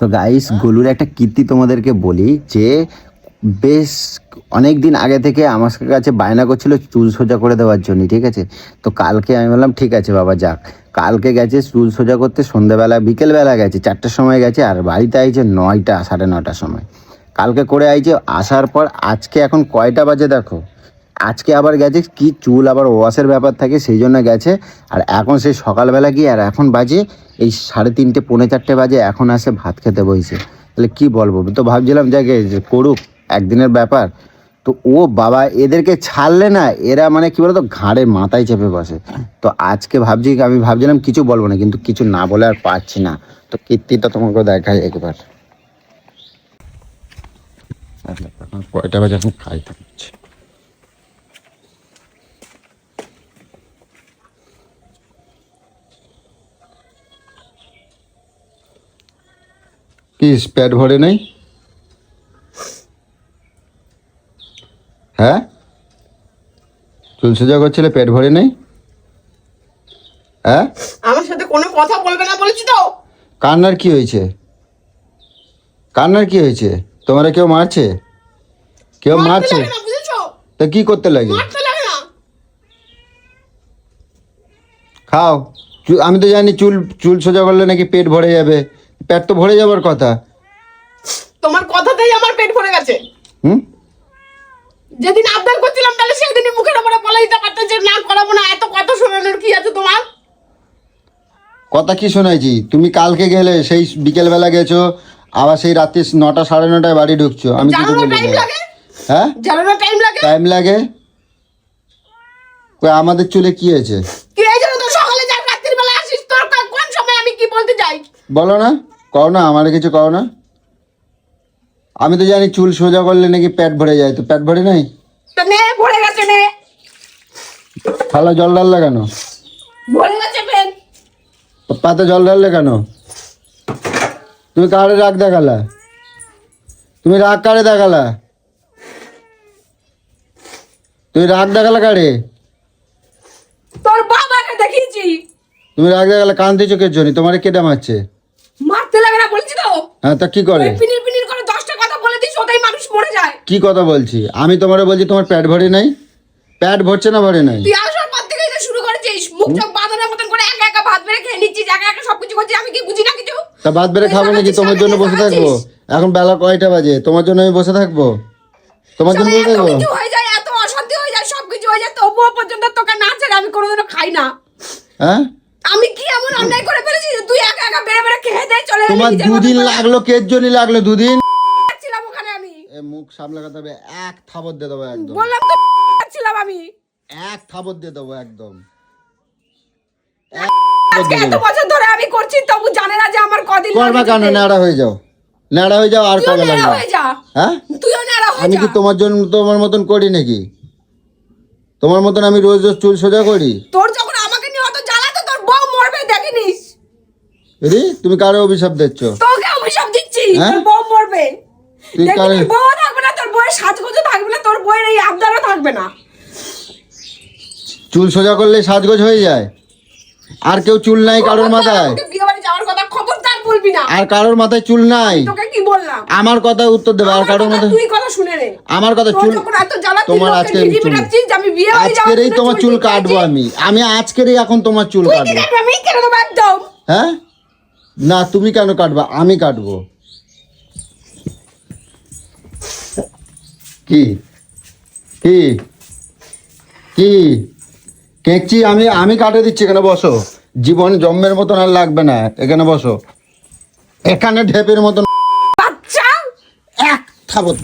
তো গাইস গোলুর একটা কীর্তি তোমাদেরকে বলি যে বেশ অনেক দিন আগে থেকে আমার কাছে বায়না করছিল চুল সোজা করে দেওয়ার জন্য, ঠিক আছে। তো কালকে আমি বললাম ঠিক আছে বাবা যাক। কালকে গেছে চুল সোজা করতে, সন্ধ্যাবেলা বিকেলবেলা গেছে, 4টার সময় গেছে, আর বাড়িতে আইছে 9টা 9:30 সময়। কালকে করে আইছে, আসার পর আজকে এখন কয়টা বাজে দেখো। আজকে আবার গেছে কি চুল আবার ওয়াশের ব্যাপার থাকে সেই জন্য গেছে। আর এখন সেই সকালবেলা গিয়ে আর এখন বাজে এই 3:30 4:45 বাজে, এখন আসে ভাত খেতে বইছে। তাহলে কি বলবো, তো ভাবছিলাম যাকে যে করুক, একদিনের ব্যাপার। তো ও বাবা এদেরকে ছাড়লে না এরা মানে কি বলতো ঘাড়ে মাথায় চেপে বসে। তো আজকে আমি ভাবছিলাম কিছু বলবো না, কিন্তু কিছু না বলে আর পারছি না। তো কীর্তিটা তোমাকে দেখাই একবার। এখন কয়টা বাজে, এখন খাইতে হচ্ছে। কি পেট ভরে নাই? হ্যাঁ, চুল সোজা করছিলে, পেট ভরে নাই? হ্যাঁ, আমার সাথে কোনো কথা বলবে না বলেছি তো। কান্নার কি হয়েছে? কান্নার কি হয়েছে? তোমারে কেউ মারছে? কেউ মারছে? তা কি করতে লাগে? খাও। আমি তো জানি চুল চুল সোজা করলে নাকি পেট ভরে যাবে। পেট তো ভরে যাবার কথা। তোমার কথাতেই আমার পেট ভরে গেছে। যেদিন আবদার করছিলাম তাহলে সেদিনই মুখের উপরে বলে দিতে পারতে যে না করাবো না। এত কথা শোনানোর কি আছে তোমার? কথা কি শোনাইছি? তুমি কালকে গেলে সেই বিকেলবেলা গেছো, আবার সেই রাত্রি 9টা 9:30 বাড়ি ঢুকছো। আমি কিছু বলি না। হ্যাঁ, জানো টাইম লাগে? টাইম লাগে? আমাদের চুলে কি হয়েছে? কি এই জন্য তো সকালে যাক রাত্রির বেলা আসিস, তোর কোন সময় আমি কি বলতে যাই? বলো না, করো না, আমার কিছু করো না। আমি তো জানি চুল সোজা করলে নাকি পেট ভরে যায়, তো পেট ভরে নাই? তো নে ভরে গেছে, নে থালা জল ঢাললে কেন? ভরে গেছে পেট। পাতে জল ঢাললে কেন? তুমি কারে রাগ দেখালা? তুমি রাগ কারে দেখালা? তুমি রাগ দেখালা কারে? তোর বাবাকে দেখিয়েছি। তুমি রাগ দেখালা কান্দি চোখের জন্য? তোমার কেটে মারছে? মারতে লাগে না বলছি তো। হ্যাঁ, তা কি করে? পিনির পিনির করে 10টা কথা বলে দিস, ওতেই মানুষ মরে যায়। কি কথা বলছি আমি? তোমারে বলছি তোমার পেট ভরে নাই? পেট ভরছে না ভরে নাই? তুই আসার পর থেকেই তো শুরু করেছিস মুখ চোখ বাঁধানোর মতন করে একা একা ভাত বেড়ে খেয়ে নিচ্ছিস, একা একা সবকিছু করছিস। আমি কি বুঝি না কিছু? তা ভাত বেড়ে খাবো নাকি? তোমার জন্য বসে থাকবো? এখন বেলা কয়টা বাজে? তোমার জন্য আমি বসে থাকবো? তোমার জন্য বসে থাকবো? কিছু হয়ে যায়, এত অশান্তি হয়ে যায়, সবকিছু হয়ে যায়, তবুও পর্যন্ত তোকে না ছেড়ে আমি কোনোদিনও খাই না। হ্যাঁ, আমি কি এমন অন্যায় করে ফেলেছি যে তুই একা একা বেড়ে বেড়ে খেয়ে দে চলে? তোমার দুদিন লাগলো, কের জন্য লাগলো দুদিন? ছিলাম ওখানে আমি। এ মুখ সামলে কথা হবে, এক থাবত দিয়ে দেবো একদম। বললাম তো ছিলাম আমি। এক থাবত দিয়ে দেবো একদম। আজকে এত বছর ধরে আমি করছি, তবু জানে না যে আমার কদিন করবা কেন? ন্যাড়া হয়ে যাও, ন্যাড়া হয়ে যাও, আর কবে লাগবে? হ্যাঁ, তুইও ন্যাড়া হয়ে যা। আমি কি তোমার জন্য তোমার মতন করি নাকি? তোমার মতন আমি রোজ রোজ চুল সোজা করি? তোর যখন আমাকে নিয়ে অত জ্বালাতো, তোর বউ মরবে দেখিনিস? রে তুমি কারো অভিশাপ দিচ্ছ? তোকে অভিশাপ দিচ্ছি, হ্যাঁ? তোর বউ মরবে। তুই কারে? দেখিনিস বউ থাকবে না, তোর বউয়ের সাজগোজও থাকবে না, তোর বউয়ের এই আবদারও থাকবে না। চুল সোজা করলে সাজগোজ হয়ে যায়? আর কেউ চুল নাই কারোর মাথায়? বিয়ে বাড়ি যাওয়ার কথা খবরদার বলবি না। আর কারোর মাথায় চুল নাই? তোকে কি বললাম? আমার কথা উত্তর দেবে। আর কারোর মাথায়? তুই কথা শুনে রে। আমার কথা চুল তোমার আজকে আমি বিয়ে বাড়ি যাওয়ার আজকেরই তোমার চুল কাটবো আমি আজকেরই এখন তোমার চুল কাটবো। আমি কেন দেবো একদম? হ্যাঁ, না তুমি কেন কাটবা? আমি কাটবো। কি কি কি কেঁচি? আমি কাটে দিচ্ছি, এখানে বসো। জীবন জন্মের মতন আর লাগবে না, এখানে বসো। এখানে ঢেপের মতন বাচ্চা এক থাবত।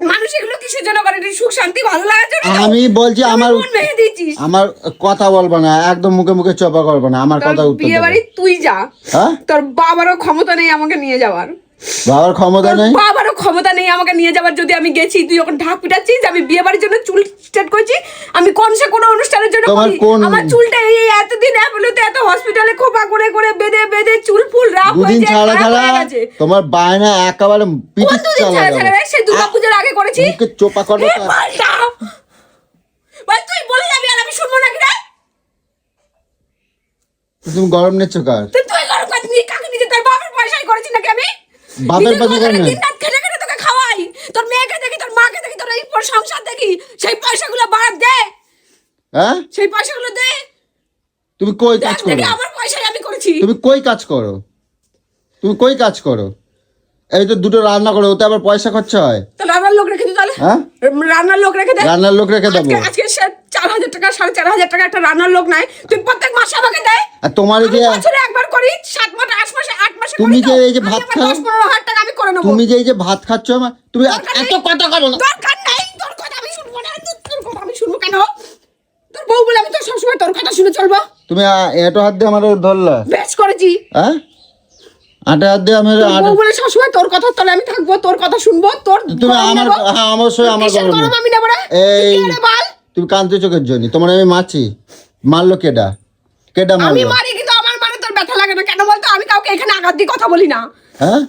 মানুষ এগুলো কিসের জন্য করে? সুখ শান্তি ভালো লাগার জন্য? আমি বলছি আমার কথা বলবো না, একদম মুখে মুখে চপা করবো না, আমার কথা উত্তর বিয়ে বাড়ি তুই যা। হ্যাঁ, তোর বাবারও ক্ষমতা নেই আমাকে নিয়ে যাওয়ার। বাবার ক্ষমতা নেই? বাবারও ক্ষমতা নেই আমাকে নিয়ে যাওয়ার। যদি আমি গেছি, তুই যখন ঢাক পিটাচ্ছিস আমি বিয়ে বাড়ির জন্য চুল স্ট্রেট করছি, আমি কোনো অনুষ্ঠানের জন্য করি। আমার চুলটা এই এতদিন অ্যাপোলোতে এত হসপিটালে খোপা করে করে বেঁধে বেঁধে চুল ফুল রাফ হয়ে যায়। তোমার বায়না একেবারে পিটি ছাড়া সে দুর্গাপূজার আগে করেছি। মুখে চোপা করবে। ভাই তুই বলে যাবি আর আমি শুনবো নাকি রে? তুমি গরম নিচ্ছ কার? তুই গরম কাজ নিয়ে কাকে নিজে তোর বাবার পয়সায় করেছি নাকি আমি? বাপের পয়সা করে না। দিন রাত খেটে খেটে তোকে খাওয়াই, তোর মেয়েকে দেখি, তোর মাকে দেখি, তোর এই সংসার দেখি, সেই পয়সাগুলো বাড়া দে, হ্যাঁ সেই পয়সাগুলো দে। তুমি কই কাজ করো? দেখি আমার পয়সায় আমি করেছি। তুমি কই কাজ করো? তুমি কই কাজ করো? এই তো দুটো রান্না করো, ওতে আবার পয়সা খরচা হয়। তো রান্নার লোক রেখে দে তাহলে। হ্যাঁ রান্নার লোক রেখে দে। রান্নার লোক রেখে দেবো। আজকে সে 4,000 টাকা 4,500 টাকা একটা রান্নার লোক নাই, তুই প্রত্যেক মাসে আমাকে দে। আর তোমার আমি যে বছরে একবার করি, 7 মাস 8 মাসে 8 মাসে তুমি করি তো। যে এই যে ভাত আমি আবার খাও, 10-15,000 টাকা আমি করে নেবো। তুমি যে এই যে ভাত খাচ্ছ আমার, তুমি দরকার এত নেই। কথা করো না। দরকার নাই, তোর কথা আমি শুনবো না। তোর কথা আমি শুনবো কেন? তোর বউ বলে আমি তো সবসময় তোর কথা শুনে চলবো। তুমি এটো হাত দিয়ে আমার ধরলা, বেশ করেছি। হ্যাঁ আটা হাত দিয়ে আমার তোর বউ বলে সবসময় তোর কথা তলে আমি থাকবো, তোর কথা শুনবো, তোর তুমি গরম আমার নেবো। হ্যাঁ অবশ্যই আমার কিসের গরম গরম নেই। আমি নেবো রে? এই তুই কে রে বল? তুমি কান্তি চোখের জন্য তোমার আমি মারছি, মারলো কেডা? কেডা আমি মারলো? মারি কিন্তু আমার মানে তোর ব্যথা লাগে না কেন বলতো? আমি কাউকে এখানে আঘাত দিয়ে কথা বলি না, হ্যাঁ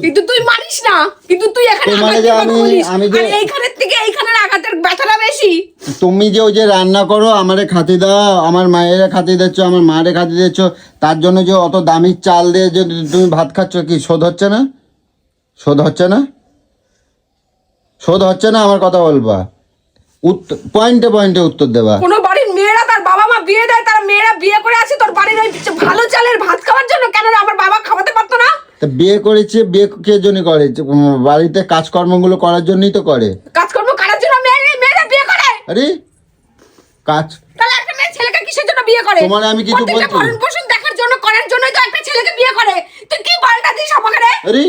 কিন্তু তুই মারিস না, কিন্তু তুই এখানে তো মানে আঘাত যে দিয়ে কথা বলিস। আমি যে আর এইখানের থেকে এইখানের আঘাতের ব্যথাটা বেশি। তুমি যে ওই যে রান্না করো আমারে খাতি দাও, আমার মায়ের খাতি দিচ্ছ, আমার মারে খাতি দিচ্ছ, তার জন্য যে অত দামি চাল দিয়ে যে তুমি ভাত খাচ্ছ, কি শোধ হচ্ছে না? শোধ হচ্ছে না? শোধ হচ্ছে না? আমার কথা বলবা, পয়েন্টে পয়েন্টে উত্তর দেবা। কোনো বাড়ির মেয়েরা তার বাবা মা বিয়ে দেয়, তার মেয়েরা বিয়ে করে আসে তোর বাড়ির ওই ভালো চালের ভাত খাওয়ার জন্য। কেন রে আমার বাবা খাওয়াতে পারতো না? তা বিয়ে করেছে, বিয়ে কে জন্য করে? বাড়িতে কাজকর্মগুলো করার জন্যই তো করে। কাজকর্ম করার জন্য মেয়েরা বিয়ে করে। আরে কাজ তাহলে একটা মেয়ে ছেলেকে কিসের জন্য বিয়ে করে? তোমার আমি কিছু প্রত্যেকটা বলছি? ভরণ পোষণ দেখার জন্য, করার জন্যই তো একটা ছেলেকে বিয়ে করে। তুই কি বালটা দিস আমাকে রে? আরে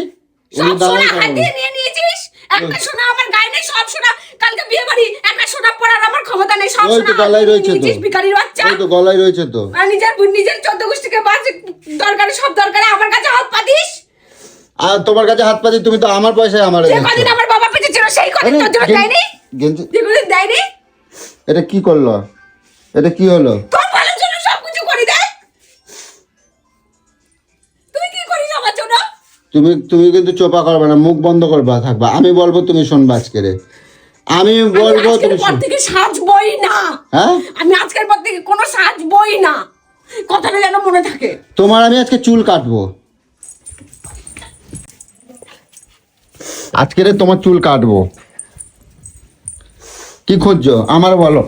সব সোনা হাতে নিয়ে নিয়েছিস, একটা সোনা আমার গায়ে নেই, সব সোনা কালকে বিয়ে বাড়ি, একটা সোনা পরার আমার ক্ষমতা নেই, সব ওই তো সোনা গলায় হাতে রয়েছে তো। নিয়েছিস ভিখারির বাচ্চা। ওই তো গলায় রয়েছে তো। আর নিজের 14 গোষ্ঠীকে বাজ দরকারে, সব দরকারে আমার কাছে হাত পাতিস। আর তোমার কাছে হাত পাতি, তুমি তো আমার পয়সায় আমার যে কদিন আমার বাবা পেটে ছিল সেই কদিন তোর জন্য দেয়নি, গেঞ্জি যে কদিন দেয়নি। এটা কি করলো? এটা কি হলো? তোর ভালোর জন্য সবকিছু করি দে। তুই কি করিস আমার জন্য? তুমি কিন্তু চোপা করবে না, মুখ বন্ধ করবা থাকবা। আমি বলবো তুমি শুনবা আজকে রে, আমি বলবো আজকের তুমি পর থেকে সাজবই না। হ্যাঁ আমি আজকের পর থেকে কোনো সাজবই না, কথাটা যেন মনে থাকে। তোমার আমি আজকে চুল কাটবো, আজকে রে তোমার চুল কাটবো। কি খুঁজছো? আমারও বলো,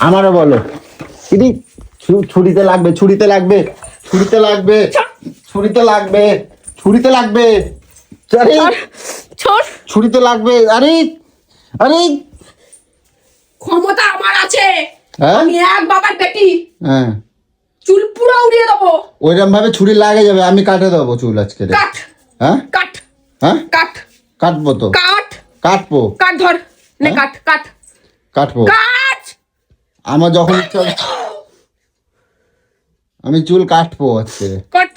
আমারও বলো। কিদি ছুরিতে লাগবে, ছুরিতে লাগবে, ছুরিতে লাগবে, ছুরিতে লাগবে, ছুরিতে লাগবে, আরে ছোট ছুরিতে লাগবে। আরে আরে ক্ষমতা আমার আছে, হ্যাঁ? আমি এক বাবার বেটি, হ্যাঁ চুল পুরো উড়িয়ে দেবো। ওইরকম ভাবে ছুরি লাগে যাবে, আমি কাটে দেবো চুল আজকে রে। কাট হ্যাঁ কাট হ্যাঁ কাট কাটবো তো, কাট কাটবো, কাট ধর নে, হ্যাঁ? কাট কাট কাটবো। কাট। আমার যখন ইচ্ছা আমি চুল কাটবো আজকে। কাট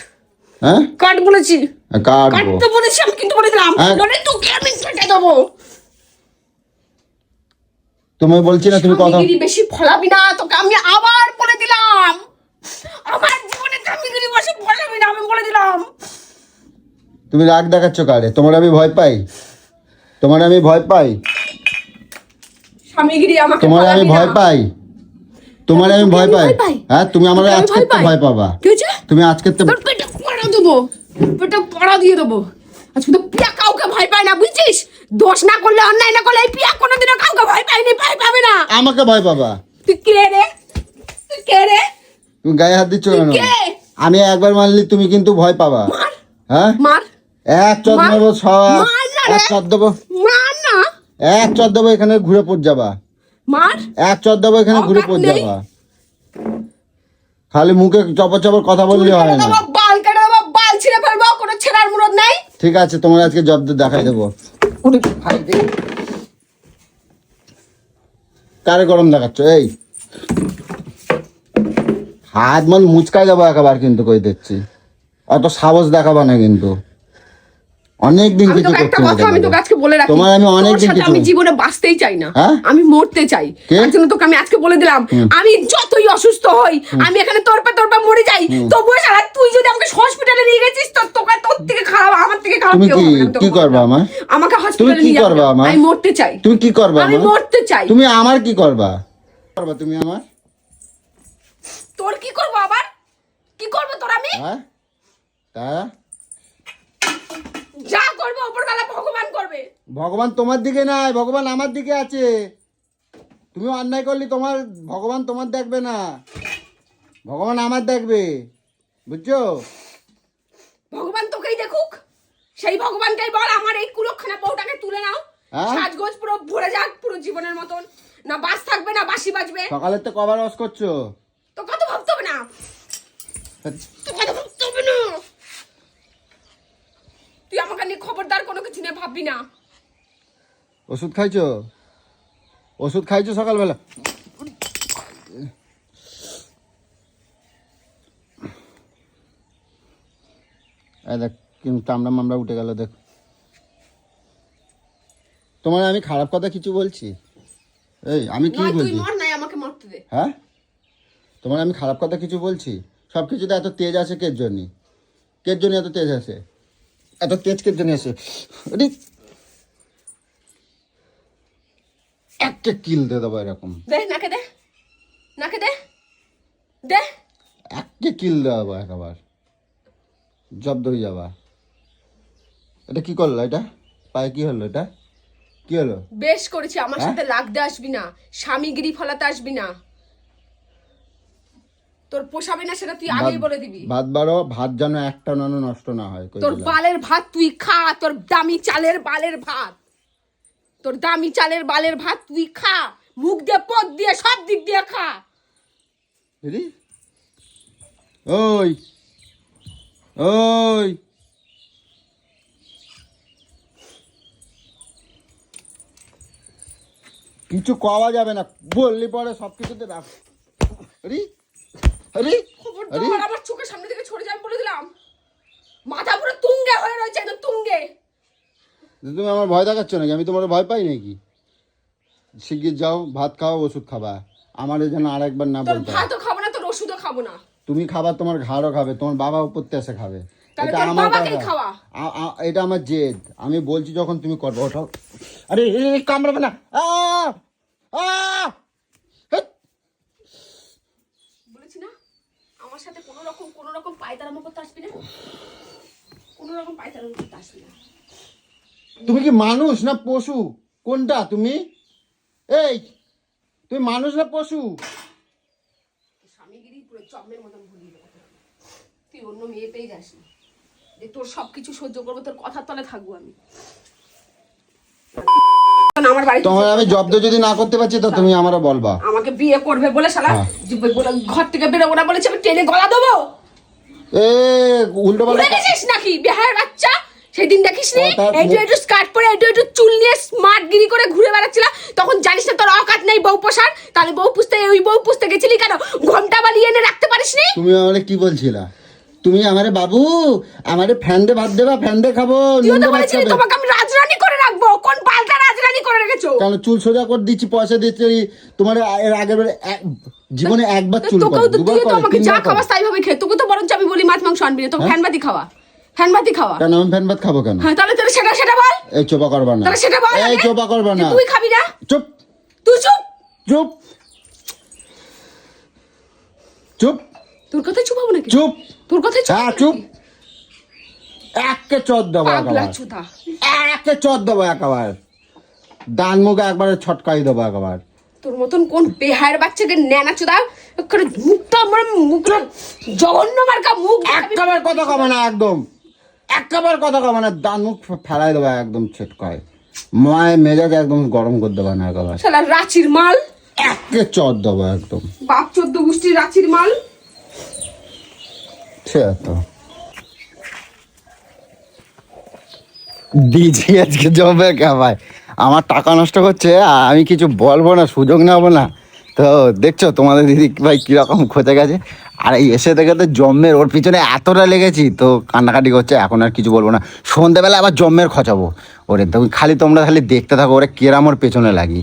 হ্যাঁ কাট বলেছি, কাটবো। কাটতে বলেছি আমি, কিন্তু বলেছিলাম হ্যাঁ। নইলে তোকে আমি কেটে দেবো। তুমি বলছি না তুমি কথা, স্বামীগিরি বেশি ফলাবি না, তোকে আমি আবার বলে দিলাম। আমার জীবনে স্বামীগিরি বেশি ফলাবি না, আমি বলে দিলাম। তুমি রাগ দেখাচ্ছ কারে? তোমার আমি ভয় পাই, তোমার আমি ভয় পাই, স্বামীগিরি আমাকে তোমার আমি ফলাবি না। ভয় পাই, তোমার আমি ভয় পাই। ভয় পাই? হ্যাঁ তুমি আমার তোকে আমি আজকে ভয় তো পাই? ভয় পাবা, কি হয়েছে? তুমি আজকে তো তোর পেটে পড়া দেবো, পেটে পড়া দিয়ে দেবো। আজকে তো পিয়া কাউকে ভয় পায় না, বুঝছিস? দোষ না করলে, অন্যায় না করলে এই পিয়া কোনোদিনও কাউকে ভয় পায়নি, ভয় পাবে না। আমাকে ভয় পাবা? তুই কে রে? তুই কে রে? তুমি গায়ে হাত দিচ্ছ তুই কেন? কে? আমি একবার মারলি তুমি কিন্তু ভয় পাবা। মার হ্যাঁ মার এক চর মার। দেবো, মার না রে। এক চর দেবো, মার না, এক চর দেবো, এখানে ঘুরে পড় যাবা। মার। এক চর দেবো, এখানে ঘুরে অকাত পড় নেই। যাবা। খালি মুখে চপর চপর কথা বললে হয় না। দেবো, বাল কেটে দেবো, বাল ছিঁড়ে ফেলবো, কোনো ছেঁড়ার মুরদ নেই। ঠিক আছে, তোমার আজকে জব্দ দেখাই দেবো। কারে গরম দেখাচ্ছ? এই হাত মন মুচকাই যাবো একেবারে, কিন্তু কই দিচ্ছি, অত সাহস দেখাবা না কিন্তু। অনেকদিন আমি কিছু তোকে একটা করছি না কথা আমি তোকে তোমাকে। আজকে বলে রাখি, তোমার আমি তোর অনেকদিন সাথে কিছু, আমি জীবনে বাঁচতেই চাই না, হ্যাঁ? আমি মরতে চাই। কে? তার জন্য তোকে আমি আজকে বলে দিলাম, আমি যতই অসুস্থ হই, আমি এখানে তোর পা মরে যাই, তবুও সারা তুই যদি আমাকে হসপিটালে নিয়ে গেছিস, তোর থেকে খারাপ, আমার থেকে খারাপ তুমি কেউ কি হবে না, আমি তোকে কি করবা বললাম। আমার? আমাকে তুমি হসপিটালে কি নিয়ে করবা যাবে, আমার? আমি মরতে চাই। তুমি কি করবা আমি আমার? মরতে চাই। তুমি আমার কি করবা? করবা তুমি আমার? তোর কি করবো আবার? কি করবো তোর আমি? হ্যাঁ তা যা করবো ওপরবেলা ভগবান করবে। ভগবান তোমার দিকে নাই, ভগবান আমার দিকে আছে। তুমি অন্যায় করলে তোমার ভগবান তোমার দেখবে না, ভগবান আমার দেখবে, বুঝছো? ভগবান তোকেই দেখুক, সেই ভগবানটাই বল আমার এই কুলক্ষণা বউটাকে তুলে নাও, হ্যাঁ? সাজগোজ পুরো ভরে যাক পুরো জীবনের মতন, না বাস থাকবে না বাসি বাজবে। সকালে তো কবার রস করছো? তো কত ভাবতে হবে না, তো কত ভাবতে হবে না। তুই আমাকে নিয়ে খবরদার কোনো কিছু নিয়ে ভাববি না। ওষুধ খাইছো? ওষুধ খাইছো সকালবেলা? এই দেখ কিন্তু চামড়া মামড়া উঠে গেল, দেখ। তোমার আমি খারাপ কথা কিছু বলছি? এই আমি কি নয় তুই বলছি? মর, নাই আমাকে মরতে দে। হ্যাঁ, তোমার আমি খারাপ কথা কিছু বলছি? সব কিছুতে এত তেজ আছে কের জন্য? কের জন্য এত তেজ আছে? এত তেজ কের জন্য আছে? আরে একটা কিল দিয়ে দেবো এরকম, দে নাকে দে, নাকে দে, দে। একটা কিল দেবো একবার, জব্দ হয়ে যাবা। এটা কি করলো? এটা পায়ে কি হলো? এটা কি হলো? বেশ করেছি, আমার হ্যাঁ? সাথে লাগতে আসবি না, স্বামীগিরি ফলাতে আসবি না। তোর পোষাবে না সেটা তুই আগেই বলে দিবি। ভাত বাড়ো, ভাত যেন একটা নষ্ট না হয়। কই তোর দিলাম। বালের ভাত তুই খা, তোর দামি চালের বালের ভাত, তোর দামি চালের বালের ভাত তুই খা, মুখ দিয়ে পদ দিয়ে সব দিক দিয়ে খা। এরি? ওই ওই কিছু কওয়া যাবে না, বললি পরে সব কিছুতে রাখ। আরে আরে খবরদার আমার চোখের সামনে থেকে সরে যাবে বলে দিলাম। মাথা পুরো তুঙ্গে হয়ে রয়েছে, একদম তুঙ্গে। তুমি আমার ভয় দেখাচ্ছ নাকি? আমি তোমার ভয় পাই নাকি? শিগগির যাও, ভাত খাও, ওষুধ খাবা। আমার যেন আর একবার না তোর বলতে হয়। ভাতও খাবো না, তোর ওষুধও খাবো না। তুমি খাবা, তোমার ঘাড়ও খাবে, তোমার বাবা উপরতে এসে খাবে। তাহলে এটা তোর আমার বাবাকেই কথা। খাওয়া। এটা আমার জেদ, আমি বলছি যখন তুমি করবে। ওঠাও। আরে কামড়াবে না। হেৎ। বলেছি না আমার সাথে কোনো রকম পায়তারামো করতে আসবি না, কোনো রকম পায়তারামো করতে আসবি না। তুমি কি মানুষ না পশু? কোনটা তুমি? এই তুমি মানুষ না পশু? স্বামীগিরি পুরো জম্মের মতন ভুলিয়ে দেবো। তুই অন্য মেয়ে পেয়ে যাস না, যে তোর সবকিছু সহ্য করবো, তোর কথার তলে থাকবো আমি। আমার বাড়িতে তোমার আমি জব্দ যদি না করতে পারছি তো তুমি আমারও বলবা। আমাকে বিয়ে করবে বলে শালা হ্যাঁ। ঘর থেকে বেরোবো না বলেছে, আমি টেনে গলা দেবো। এ উল্টো ভুলে পাল্টা গেছিস নাকি বেহায়ের বাচ্চা? সেদিন দেখিস নি তার একটু স্কার্ট পরে একটু চুল নিয়ে স্মার্ট গিরি করে ঘুরে বেড়াচ্ছিল, তখন জানিস না তোর অকাত নেই বউ পোষার? তাহলে বউ পুষতে গেছিলি কেন? ঘোমটা বালিয়ে এনে রাখতে পারিস নি? তুমি আমারে কি বলছিলা? তুমি আমারে বাবু আমারে ফ্যান দে ভাত দেবা, ফ্যান দে খাবো, তুইও নুন তো দে ভাত বলেছিলি খাবে। তোমাকে আমি রাজরানী করে রাখবো, কোন পাল্টা রাজরানী করে রেখেছো? কারণ চুল সোজা করে দিচ্ছি, পয়সা দিচ্ছি। তোমার এর আগের বারে জীবনে একবার চুল করে, তোকেও তো দুবার তুইও তো করে, আমাকে যা তিনবার করে। খাওয়া তাই ভাবে খেয়ে, তোকে তো বরঞ্চ আমি বলি মাছ মাংস আনবি না, তোকে ফ্যানবাতি খাওয়া, ফ্যানবাতি খাওয়া। কেন আমি ফ্যান ভাত খাবো কেন? হ্যাঁ তাহলে তোর সেটা বল। এই চোপা করবা না, তাহলে সেটা বল এই আগে। চোপা করবা যে না। তুই খাবি না, চুপ তুই চুপ চুপ চুপ তোর কথাই চুপ হবো নাকি? চুপ। তোর কথাই চুপ হ্যাঁ হবো চুপ। নাকি? একে চোদ দেবো পাগলা একবার, চুদা। একে চোদ দেবো একবার, ডান মুখে একবারে ছটকাই দেবো একবার। তোর মতন কোন বেহায়ের বাচ্চাকে নেনা চুদা করে মুখটা আমার মুখ জঘন্য মার্কা মুখ একবার কথা কবে না, একদম একবার কথা কবে না, ডান মুখ ফেলাই দেবো একদম ছটকায়, মায়ের মেজাজ একদম গরম করে দেবো না একবার। শালা রাঁচির মাল, একে চোদ দেবো একদম, বাপ 14 গোষ্ঠীর রাঁচির মাল। সে তো দিদি আজকে জবে ভাই আমার টাকা নষ্ট করছে, আর আমি কিছু বলবো না, সুযোগ নেবো না। তো দেখছো তোমাদের দিদি ভাই কিরকম খোঁজে গেছে, আর এই এসে থেকে তো জম্মের ওর পিছনে এতটা লেগেছি, তো কান্নাকাটি করছে। এখন আর কিছু বলবো না, সন্ধ্যেবেলা আবার জম্মের খচাবো ওরে। তুমি খালি তোমরা খালি দেখতে থাকো ওরে কেরাম ওর পেছনে লাগি।